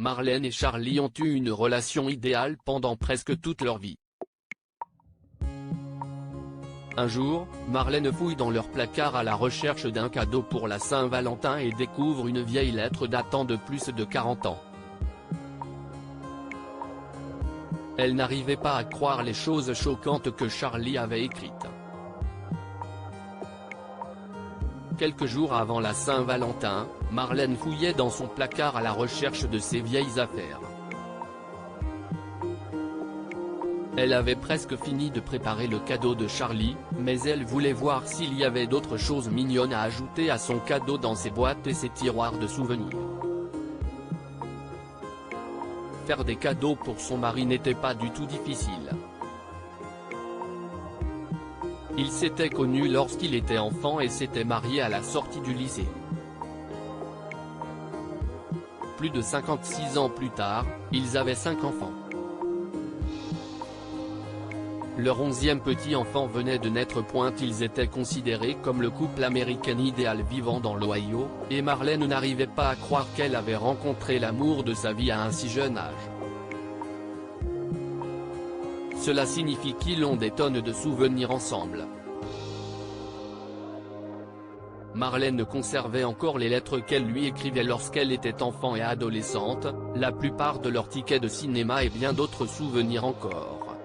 Marlène et Charlie ont eu une relation idéale pendant presque toute leur vie. Un jour, Marlène fouille dans leur placard à la recherche d'un cadeau pour la Saint-Valentin et découvre une vieille lettre datant de plus de 40 ans. Elle n'arrivait pas à croire les choses choquantes que Charlie avait écrites. Quelques jours avant la Saint-Valentin, Marlène fouillait dans son placard à la recherche de ses vieilles affaires. Elle avait presque fini de préparer le cadeau de Charlie, mais elle voulait voir s'il y avait d'autres choses mignonnes à ajouter à son cadeau dans ses boîtes et ses tiroirs de souvenirs. Faire des cadeaux pour son mari n'était pas du tout difficile. Ils s'étaient connus lorsqu'il était enfant et s'étaient mariés à la sortie du lycée. Plus de 56 ans plus tard, ils avaient 5 enfants. Leur 11e petit-enfant venait de naître. Ils étaient considérés comme le couple américain idéal vivant dans l'Ohio, et Marlène n'arrivait pas à croire qu'elle avait rencontré l'amour de sa vie à un si jeune âge. Cela signifie qu'ils ont des tonnes de souvenirs ensemble. Marlène conservait encore les lettres qu'elle lui écrivait lorsqu'elle était enfant et adolescente, la plupart de leurs tickets de cinéma et bien d'autres souvenirs encore.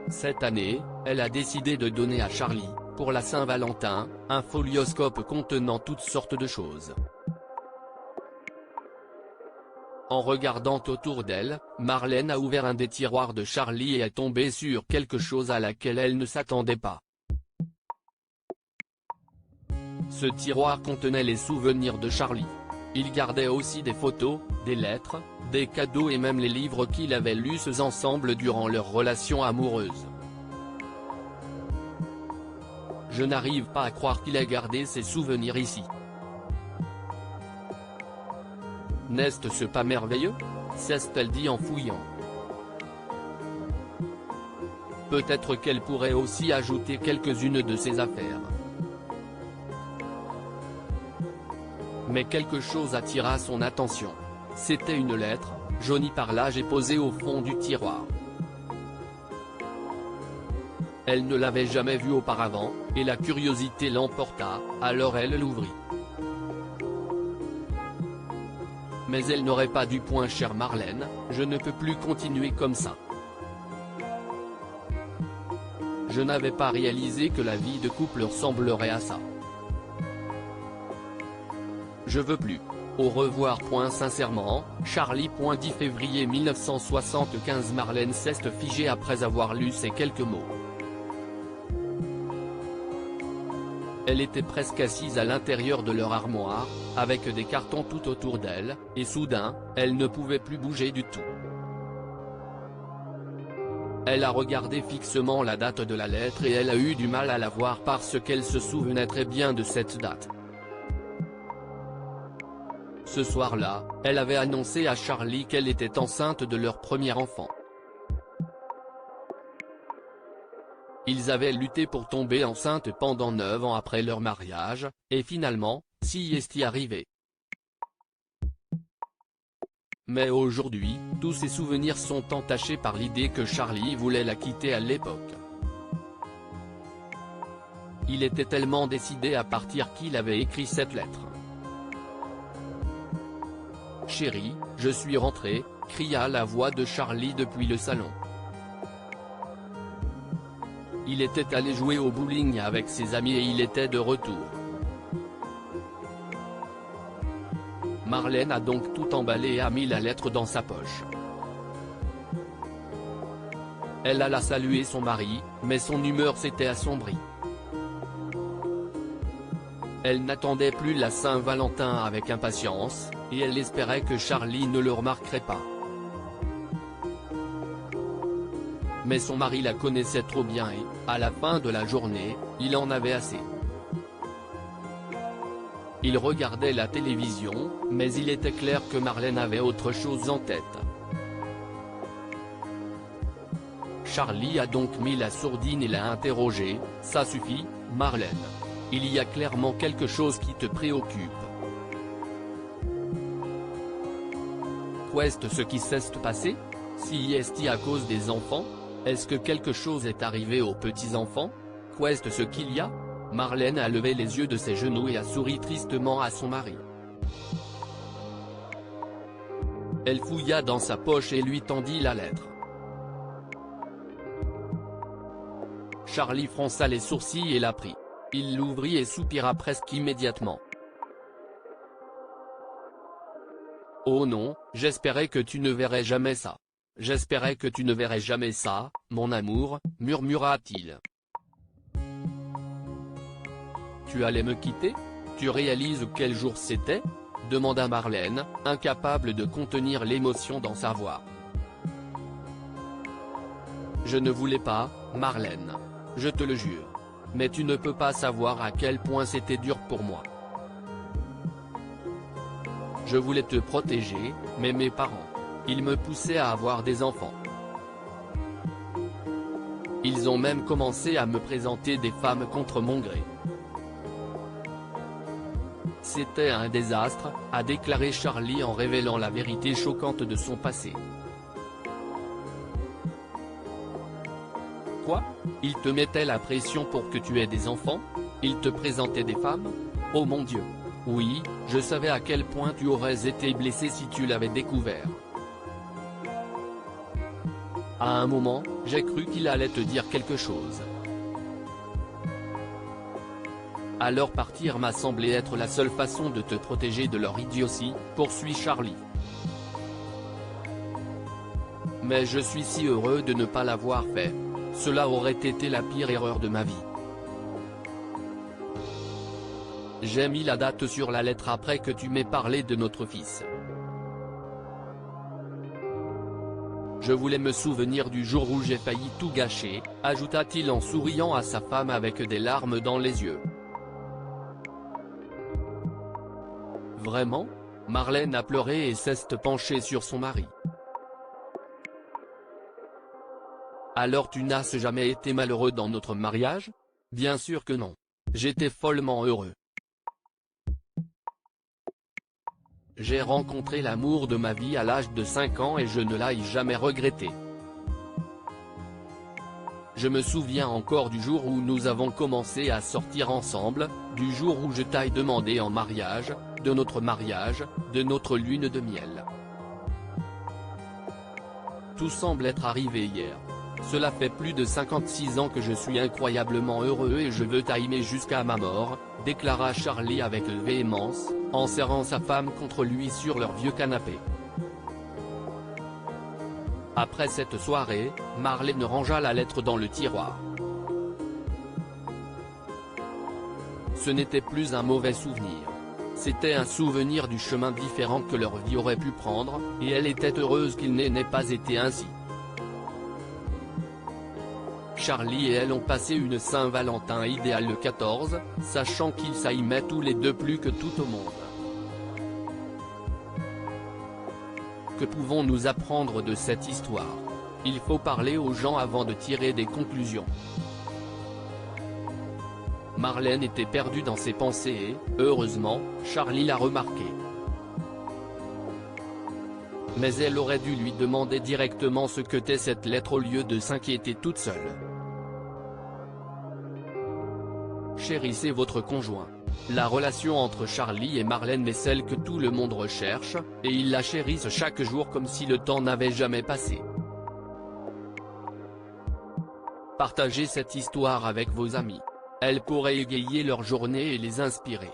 Cette année, elle a décidé de donner à Charlie, pour la Saint-Valentin, un folioscope contenant toutes sortes de choses. En regardant autour d'elle, Marlène a ouvert un des tiroirs de Charlie et est tombée sur quelque chose à laquelle elle ne s'attendait pas. Ce tiroir contenait les souvenirs de Charlie. Il gardait aussi des photos, des lettres, des cadeaux et même les livres qu'ils avaient lus ensemble durant leur relation amoureuse. Je n'arrive pas à croire qu'il ait gardé ces souvenirs ici. N'est-ce pas merveilleux? s'est-elle dit en fouillant. Peut-être qu'elle pourrait aussi ajouter quelques-unes de ses affaires. Mais quelque chose attira son attention. C'était une lettre, jaunie par l'âge et posée au fond du tiroir. Elle ne l'avait jamais vue auparavant, et la curiosité l'emporta, alors elle l'ouvrit. Mais elle n'aurait pas dû. Chère Marlène, je ne peux plus continuer comme ça. Je n'avais pas réalisé que la vie de couple ressemblerait à ça. Je veux plus. Au revoir. Sincèrement, Charlie. 10 février 1975. Marlène s'est figée après avoir lu ces quelques mots. Elle était presque assise à l'intérieur de leur armoire, avec des cartons tout autour d'elle, et soudain, elle ne pouvait plus bouger du tout. Elle a regardé fixement la date de la lettre et elle a eu du mal à la voir parce qu'elle se souvenait très bien de cette date. Ce soir-là, elle avait annoncé à Charlie qu'elle était enceinte de leur premier enfant. Ils avaient lutté pour tomber enceinte pendant 9 ans après leur mariage, et finalement, s'y est arrivé. Mais aujourd'hui, tous ces souvenirs sont entachés par l'idée que Charlie voulait la quitter à l'époque. Il était tellement décidé à partir qu'il avait écrit cette lettre. « Chérie, je suis rentré », cria la voix de Charlie depuis le salon. Il était allé jouer au bowling avec ses amis et il était de retour. Marlène a donc tout emballé et a mis la lettre dans sa poche. Elle alla saluer son mari, mais son humeur s'était assombrie. Elle n'attendait plus la Saint-Valentin avec impatience, et elle espérait que Charlie ne le remarquerait pas. Mais son mari la connaissait trop bien et, à la fin de la journée, il en avait assez. Il regardait la télévision, mais il était clair que Marlène avait autre chose en tête. Charlie a donc mis la sourdine et l'a interrogée. « Ça suffit, Marlène. Il y a clairement quelque chose qui te préoccupe. » Qu'est-ce ce qui s'est passé? Si est-ce à cause des enfants? Est-ce que quelque chose est arrivé aux petits-enfants? Qu'est-ce ce qu'il y a? Marlène a levé les yeux de ses genoux et a souri tristement à son mari. Elle fouilla dans sa poche et lui tendit la lettre. Charlie fronça les sourcils et la prit. Il l'ouvrit et soupira presque immédiatement. « Oh non, j'espérais que tu ne verrais jamais ça. J'espérais que tu ne verrais jamais ça, mon amour, murmura-t-il. Tu allais me quitter? Tu réalises quel jour c'était? Demanda Marlène, incapable de contenir l'émotion dans sa voix. Je ne voulais pas, Marlène. Je te le jure. Mais tu ne peux pas savoir à quel point c'était dur pour moi. Je voulais te protéger, mais mes parents, ils me poussaient à avoir des enfants. Ils ont même commencé à me présenter des femmes contre mon gré. C'était un désastre, a déclaré Charlie en révélant la vérité choquante de son passé. Quoi? Ils te mettaient la pression pour que tu aies des enfants? Ils te présentaient des femmes? Oh mon Dieu! Oui, je savais à quel point tu aurais été blessé si tu l'avais découvert. À un moment, j'ai cru qu'il allait te dire quelque chose. Alors partir m'a semblé être la seule façon de te protéger de leur idiotie, poursuit Charlie. Mais je suis si heureux de ne pas l'avoir fait. Cela aurait été la pire erreur de ma vie. J'ai mis la date sur la lettre après que tu m'aies parlé de notre fils. Je voulais me souvenir du jour où j'ai failli tout gâcher, ajouta-t-il en souriant à sa femme avec des larmes dans les yeux. Vraiment? Marlène a pleuré et s'est penchée sur son mari. Alors tu n'as jamais été malheureux dans notre mariage? Bien sûr que non. J'étais follement heureux. J'ai rencontré l'amour de ma vie à l'âge de 5 ans et je ne l'ai jamais regretté. Je me souviens encore du jour où nous avons commencé à sortir ensemble, du jour où je t'ai demandé en mariage, de notre mariage, de notre lune de miel. Tout semble être arrivé hier. Cela fait plus de 56 ans que je suis incroyablement heureux et je veux t'aimer jusqu'à ma mort, déclara Charlie avec véhémence, en serrant sa femme contre lui sur leur vieux canapé. Après cette soirée, Marlène rangea la lettre dans le tiroir. Ce n'était plus un mauvais souvenir. C'était un souvenir du chemin différent que leur vie aurait pu prendre, et elle était heureuse qu'il n'ait pas été ainsi. Charlie et elle ont passé une Saint-Valentin idéale le 14, sachant qu'ils s'aimaient tous les deux plus que tout au monde. Que pouvons-nous apprendre de cette histoire? Il faut parler aux gens avant de tirer des conclusions. Marlène était perdue dans ses pensées et, heureusement, Charlie l'a remarqué. Mais elle aurait dû lui demander directement ce que qu'était cette lettre au lieu de s'inquiéter toute seule. Chérissez votre conjoint. La relation entre Charlie et Marlène est celle que tout le monde recherche, et ils la chérissent chaque jour comme si le temps n'avait jamais passé. Partagez cette histoire avec vos amis. Elle pourrait égayer leur journée et les inspirer.